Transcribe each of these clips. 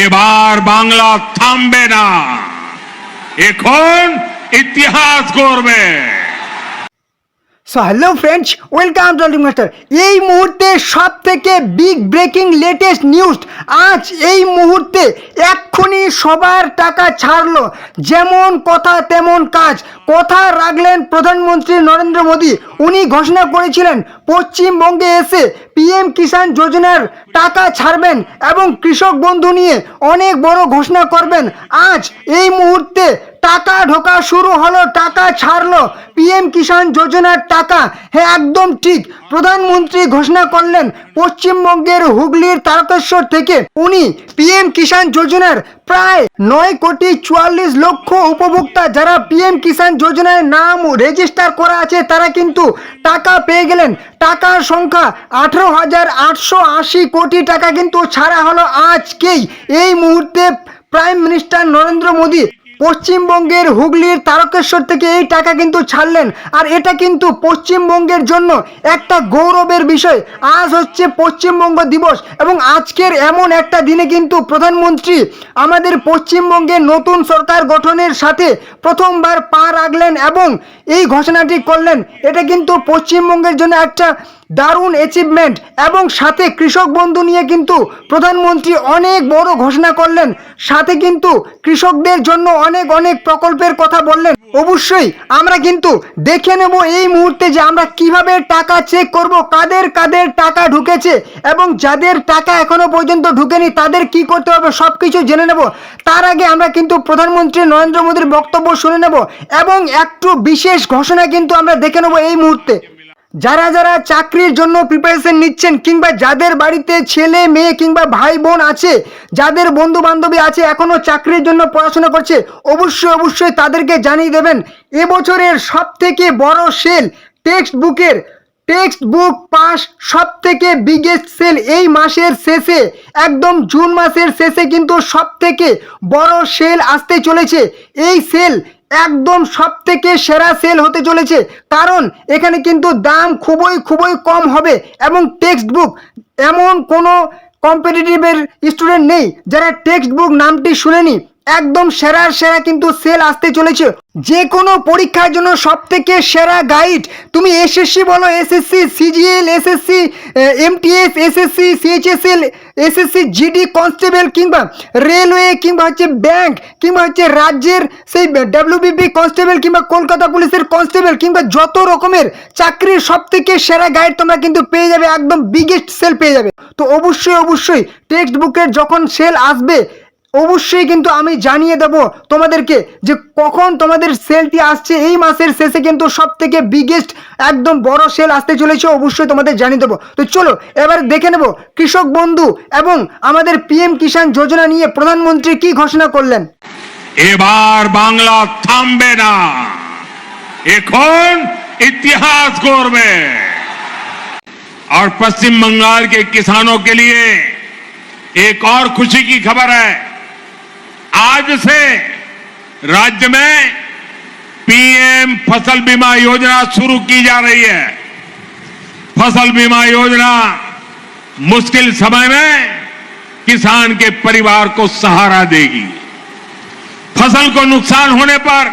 এবার বাংলা থামবে না, এখন ইতিহাস গড়বে। So hello friends, welcome to ultimate master. এই মুহূর্তে সব থেকে বিগ ব্রেকিং লেটেস্ট নিউজ। আজ এই মুহূর্তে এক্ষুনি সবার টাকা ছাড়লো, যেমন কথা তেমন কাজ। কথা রাখলেন প্রধানমন্ত্রী নরেন্দ্র মোদী। উনি ঘোষণা করেছিলেন পশ্চিমবঙ্গে এসে পিএম কিষাণ যোজনার টাকা ছাড়বেন এবং কৃষক বন্ধু নিয়ে অনেক বড় ঘোষণা করবেন। আজ এই মুহূর্তে টাকা ঢোকা শুরু হলো, টাকা ছাড়লো পিএম কিষাণ যোজনার টাকা। হ্যাঁ, একদম ঠিক, প্রধানমন্ত্রী ঘোষণা করলেন পশ্চিমবঙ্গের হুগলির তারকেশ্বর থেকে উনি পিএম কিষাণ যোজনার প্রায় 9,44,00,000 উপভোক্তা যারা পিএম কিষাণ যোজনায় নাম রেজিস্টার করা আছে তারা কিন্তু টাকা পেয়ে গেলেন। টাকার সংখ্যা 18,880 কোটি টাকা কিন্তু ছাড়া হলো আজকেই। এই মুহূর্তে প্রাইম মিনিস্টার নরেন্দ্র মোদী পশ্চিমবঙ্গের হুগলির তারকেশ্বর থেকে এই টাকা কিন্তু ছাড়লেন। আর এটা কিন্তু পশ্চিমবঙ্গের জন্য একটা গৌরবের বিষয়। আজ হচ্ছে পশ্চিমবঙ্গ দিবস এবং আজকের এমন একটা দিনে কিন্তু প্রধানমন্ত্রী আমাদের পশ্চিমবঙ্গের নতুন সরকার গঠনের সাথে প্রথমবার পা রাখলেন এবং এই ঘোষণাটি করলেন। এটা কিন্তু পশ্চিমবঙ্গের জন্য একটা দারুণ অ্যাচিভমেন্ট এবং সাথে কৃষক বন্ধু নিয়ে কিন্তু প্রধানমন্ত্রী অনেক বড় ঘোষণা করলেন। সাথে কিন্তু কৃষকদের জন্য অনেক অনেক প্রকল্পের কথা বললেন। অবশ্যই আমরা কিন্তু দেখে নেব এই মুহূর্তে যে আমরা কিভাবে টাকা চেক করব, কাদের কাদের টাকা ঢুকেছে এবং যাদের টাকা এখনো পর্যন্ত ঢুকেনি তাদের কি করতে হবে সব কিছু জেনে নেব। তার আগে আমরা কিন্তু প্রধানমন্ত্রী নরেন্দ্র মোদীর বক্তব্য শুনে নেব এবং একটু বিশেষ ঘোষণা কিন্তু আমরা দেখে নেব এই মুহূর্তে। যারা যারা চাকরির জন্য প্রিপারেশন নিচ্ছেন কিংবা যাদের বাড়িতে ছেলে মেয়ে কিংবা ভাই বোন আছে, যাদের বন্ধু বান্ধবী আছে এখনও চাকরির জন্য পড়াশোনা করছে, অবশ্যই অবশ্যই তাদেরকে জানিয়ে দেবেন এবছরের সব থেকে বড় সেল টেক্সট বুক পাস সব থেকে বিগেস্ট সেল এই মাসের শেষে, একদম জুন মাসের শেষে কিন্তু সব থেকে বড় সেল আসতে চলেছে। এই সেল একদম সব থেকে সেরা সেল হতে চলেছে, কারণ এখানে কিন্তু দাম খুবই খুবই কম হবে এবং টেক্সট বুক এমন কোনো কম্পিটিটিভের স্টুডেন্ট নেই যারা টেক্সট বুক নামটি শুনেনি। একদম সেরার সেরা কিন্তু সেল আসতে চলেছে। যে কোনো পরীক্ষার জন্য সব থেকে সেরা গাইড, তুমি এসএসসি বলো, SSC CGL, SSC MTS, SSC CHSL, SSC GD constable কিংবা রেলওয়ে কিংবা হচ্ছে ব্যাংক কিংবা হচ্ছে রাজ্যের সেই ডাব্লিউবিপি কনস্টেবল কিংবা কলকাতা পুলিশের কনস্টেবল কিংবা যত রকমের চাকরির সব থেকে সেরা গাইড তোমরা কিন্তু পেয়ে যাবে, একদম বিগেস্ট সেল পেয়ে যাবে। তো অবশ্যই অবশ্যই টেক্সট বুকের যখন সেল আসবে অবশ্যই কিন্তু আমি জানিয়ে দেব তোমাদেরকে যে কখন তোমাদের সেলটি আসছে। এই মাসের শেষে কিন্তু সব থেকে বিগেস্ট একদম বড় সেল আসতে চলেছে, অবশ্যই তোমাদের জানিয়ে দেবো। তো চলো এবার দেখে নেব কৃষক বন্ধু এবং আমাদের পিএম কিষাণ যোজনা নিয়ে প্রধানমন্ত্রী কি ঘোষণা করলেন। এবার বাংলা থামবে না, এখন इतिहास गौरवे। और पश्चिम बंगाल के किसानों के लिए एक और खुशी की खबर है, आज से राज्य में पीएम फसल बीमा योजना शुरू की जा रही है। फसल बीमा योजना मुश्किल समय में किसान के परिवार को सहारा देगी। फसल को नुकसान होने पर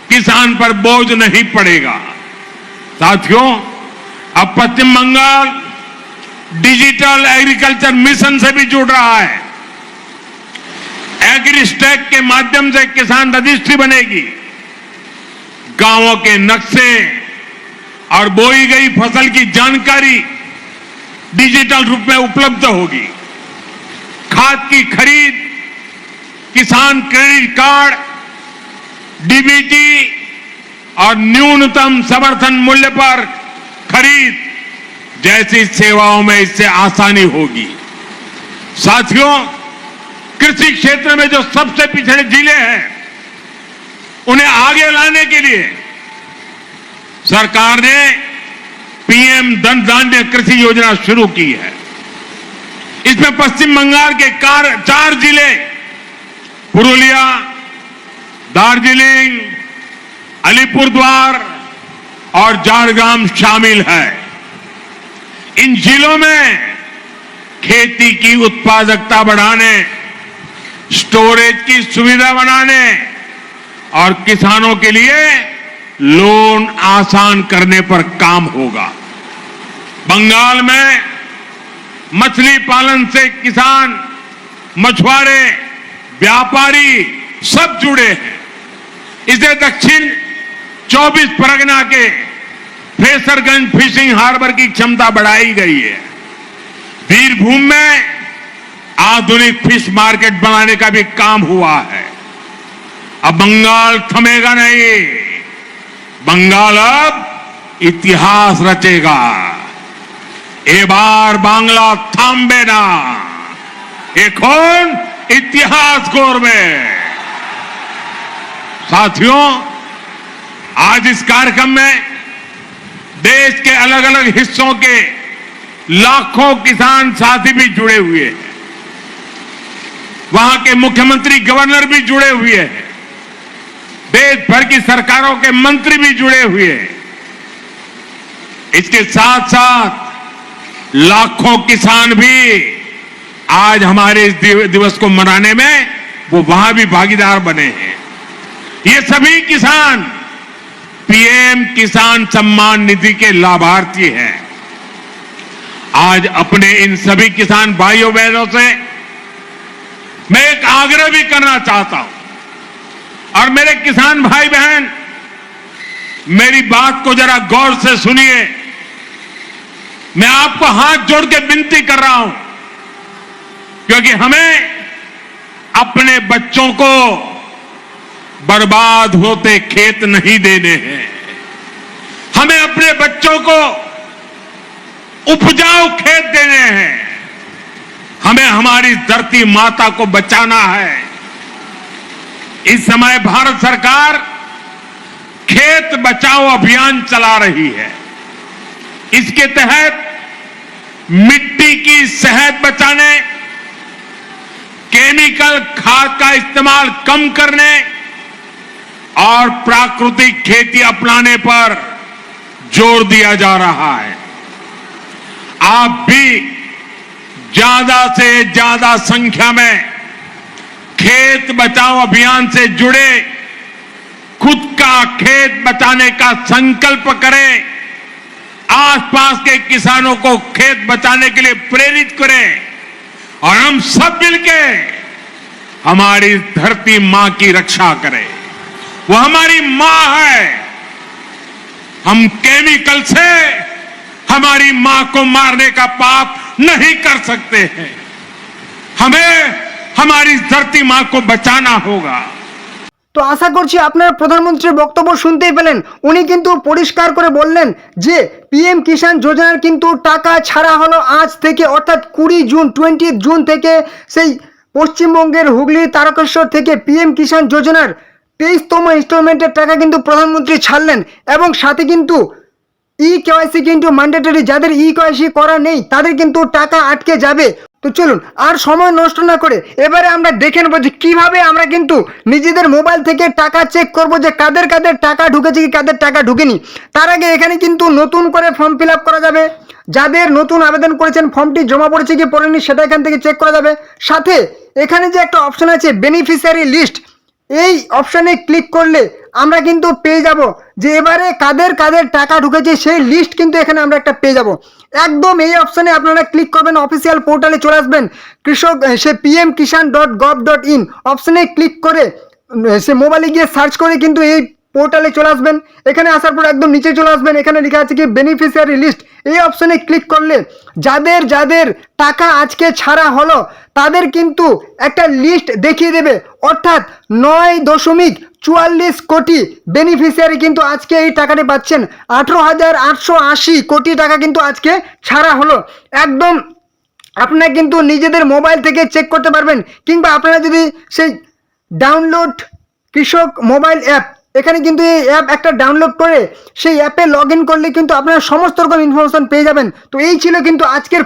किसान पर बोझ नहीं पड़ेगा। साथियों, अब पश्चिम बंगाल डिजिटल एग्रीकल्चर मिशन से भी जुड़ रहा है। एग्रीस्टैक के माध्यम से किसान रजिस्ट्री बनेगी, गांवों के नक्शे और बोई गई फसल की जानकारी डिजिटल रूप में उपलब्ध होगी। खाद की खरीद, किसान क्रेडिट कार्ड, डीबीटी और न्यूनतम समर्थन मूल्य पर खरीद जैसी सेवाओं में इससे आसानी होगी। साथियों, कृषि क्षेत्र में जो सबसे पिछड़े जिले हैं उन्हें आगे लाने के लिए सरकार ने पीएम धन धान्य कृषि योजना शुरू की है। इसमें पश्चिम बंगाल के 4 जिले पुरुलिया, दार्जिलिंग, अलीपुरद्वार और झारग्राम शामिल है। इन जिलों में खेती की उत्पादकता बढ़ाने स्टोरेज की सुविधा बनाने और किसानों के लिए लोन आसान करने पर काम होगा। बंगाल में मछली पालन से किसान, मछुआरे, व्यापारी सब जुड़े हैं। इसे दक्षिण 24 परगना के फ्रेसरगंज फिशिंग हार्बर की क्षमता बढ़ाई गई है। बीरभूम में आधुनिक फिश मार्केट बनाने का भी काम हुआ है। अब बंगाल थमेगा नहीं, बंगाल अब इतिहास रचेगा। এবার বাংলা থামবে না, এখন इतिहास गौरवे। साथियों, आज इस कार्यक्रम में देश के अलग अलग हिस्सों के लाखों किसान साथी भी जुड़े हुए हैं। वहां के मुख्यमंत्री, गवर्नर भी जुड़े हुए हैं। देश भर की सरकारों के मंत्री भी जुड़े हुए हैं। इसके साथ साथ लाखों किसान भी आज हमारे इस दिवस को मनाने में वो वहां भी भागीदार बने हैं। ये सभी किसान पीएम किसान सम्मान निधि के लाभार्थी हैं। आज अपने इन सभी किसान भाइयों बहनों से मैं एक आग्रह भी करना चाहता हूं। और मेरे किसान भाई बहन, मेरी बात को जरा गौर से सुनिए। मैं आपको हाथ जोड़ के विनती कर रहा हूं, क्योंकि हमें अपने बच्चों को बर्बाद होते खेत नहीं देने हैं। हमें अपने बच्चों को उपजाऊ खेत देने हैं। हमें हमारी धरती माता को बचाना है। इस समय भारत सरकार खेत बचाओ अभियान चला रही है। इसके तहत मिट्टी की सेहत बचाने, केमिकल खाद का इस्तेमाल कम करने और प्राकृतिक खेती अपनाने पर जोर दिया जा रहा है। आप भी ज्यादा से ज्यादा संख्या में खेत बचाओ अभियान से जुड़े, खुद का खेत बचाने का संकल्प करें। आसपास के किसानों को खेत बचाने के लिए प्रेरित करें और हम सब मिलके हमारी धरती मां की रक्षा करें। वो हमारी मां है। हम केमिकल से हमारी मां को मारने का पाप नहीं कर सकते हैं। हमें हमारी धरती मां को बचाना होगा। তো আশা করছি আপনারা প্রধানমন্ত্রীর বক্তব্য শুনতেই পেলেন। উনি কিন্তু পরিষ্কার করে বললেন যে পিএম কিষাণ যোজনার কিন্তু টাকা ছাড়া হলো আজ থেকে, অর্থাৎ 20 জুন থেকে সেই পশ্চিমবঙ্গের হুগলি তারকেশ্বর থেকে পিএম কিষাণ যোজনার 23তম ইনস্টলমেন্টের টাকা কিন্তু প্রধানমন্ত্রী ছাড়লেন। এবং সাথে কিন্তু কেওয়াইসি কিন্তু ম্যান্ডেটরি, যাদের কেওয়াইসি করা নেই তাদের কিন্তু টাকা আটকে যাবে। তো চলুন আর সময় নষ্ট না করে এবারে আমরা দেখে নেব যে কিভাবে আমরা কিন্তু নিজেদের মোবাইল থেকে টাকা চেক করব যে কাদের কাদের টাকা ঢুকেছে কি কাদের টাকা ঢুকেনি। তার আগে এখানে কিন্তু নতুন করে ফর্ম ফিল আপ করা যাবে। যাদের নতুন আবেদন করেছেন ফর্মটি জমা পড়েছে কি পড়েনি সেটা এখান থেকে চেক করা যাবে। সাথে এখানে যে একটা অপশন আছে বেনিফিশিয়ারি লিস্ট, এই অপশনে ক্লিক করলে আমরা কিন্তু পেয়ে যাব যে এবারে কাদের কাদের টাকা ঢুকেছে সেই লিস্ট কিন্তু এখানে আমরা একটা পেয়ে যাব। একদম এই অপশনে আপনারা ক্লিক করবেন, অফিসিয়াল পোর্টালে চলে আসবেন, কৃষক সে pmkishan.gov.in অপশনে ক্লিক করে সে মোবাইলে গিয়ে সার্চ করে কিন্তু এই পোর্টালে চলে আসবেন। এখানে আসার পর একদম নিচে চলে আসবেন, এখানে লেখা আছে কি বেনিফিশিয়ারি লিস্ট। এই অপশনে ক্লিক করলে যাদের যাদের টাকা আজকে ছাড়া হলো তাদের কিন্তু একটা লিস্ট দেখিয়ে দেবে। অর্থাৎ 9.44 কোটি বেনিফিশিয়ারি কিন্তু আজকে এই টাকাটি পাচ্ছেন। 18,880 কোটি টাকা কিন্তু আজকে ছাড়া হলো। একদম আপনারা কিন্তু নিজেদের মোবাইল থেকে চেক করতে পারবেন, কিংবা আপনারা যদি সেই ডাউনলোড কৃষক মোবাইল অ্যাপ, এখানে কিন্তু এই অ্যাপ একটা ডাউনলোড করে সেই অ্যাপে লগ ইন করলে কিন্তু আপনারা সমস্ত রকম ইনফরমেশন পেয়ে যাবেন। তো এই ছিল কিন্তু আজকের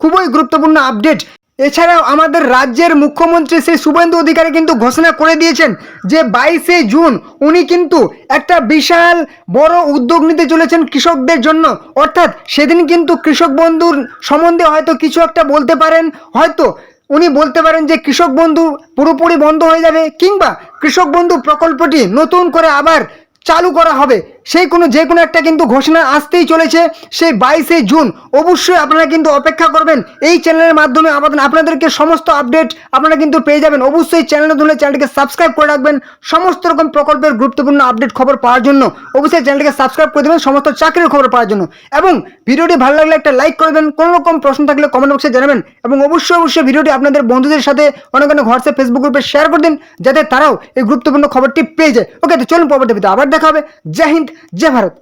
খুবই গুরুত্বপূর্ণ আপডেট। এছাড়াও আমাদের রাজ্যের মুখ্যমন্ত্রী শ্রী শুভেন্দু অধিকারী কিন্তু ঘোষণা করে দিয়েছেন যে 22শে জুন উনি কিন্তু একটা বিশাল বড় উদ্যোগ নিতে চলেছেন কৃষকদের জন্য। অর্থাৎ সেদিন কিন্তু কৃষক বন্ধুর সম্বন্ধে হয়তো কিছু একটা বলতে পারেন, হয়তো উনি বলতে পারেন যে কৃষক বন্ধু পুরোপুরি বন্ধ হয়ে যাবে, কিংবা কৃষক বন্ধু প্রকল্পটি নতুন করে আবার চালু করা হবে, সেই যে কোনো একটা কিন্তু ঘোষণা আসতেই চলেছে সেই 22শে জুন। অবশ্যই আপনারা কিন্তু অপেক্ষা করবেন, এই চ্যানেলের মাধ্যমে আপনাদেরকে সমস্ত আপডেট আপনারা কিন্তু পেয়ে যাবেন। অবশ্যই চ্যানেলটিকে সাবস্ক্রাইব করে রাখবেন সমস্ত রকম প্রকল্পের গুরুত্বপূর্ণ আপডেট খবর পাওয়ার জন্য। অবশ্যই চ্যানেলটিকে সাবস্ক্রাইব করে দেবেন সমস্ত চাকরির খবর পাওয়ার জন্য, এবং ভিডিওটি ভালো লাগলে একটা লাইক করে দেবেন। কোনো রকম প্রশ্ন থাকলে কমেন্ট বক্সে জানাবেন, এবং অবশ্যই ভিডিওটি আপনাদের বন্ধুদের সাথে অনেক হোয়াটসঅ্যাপ ফেসবুক গ্রুপে শেয়ার করে দিন, যাতে তারাও এই গুরুত্বপূর্ণ খবরটি পেয়ে যায়। ওকে, তো চলুন পরবর্তী ভিডিও আবার দেখা হবে। জয় হিন্দ, জয় ভারত।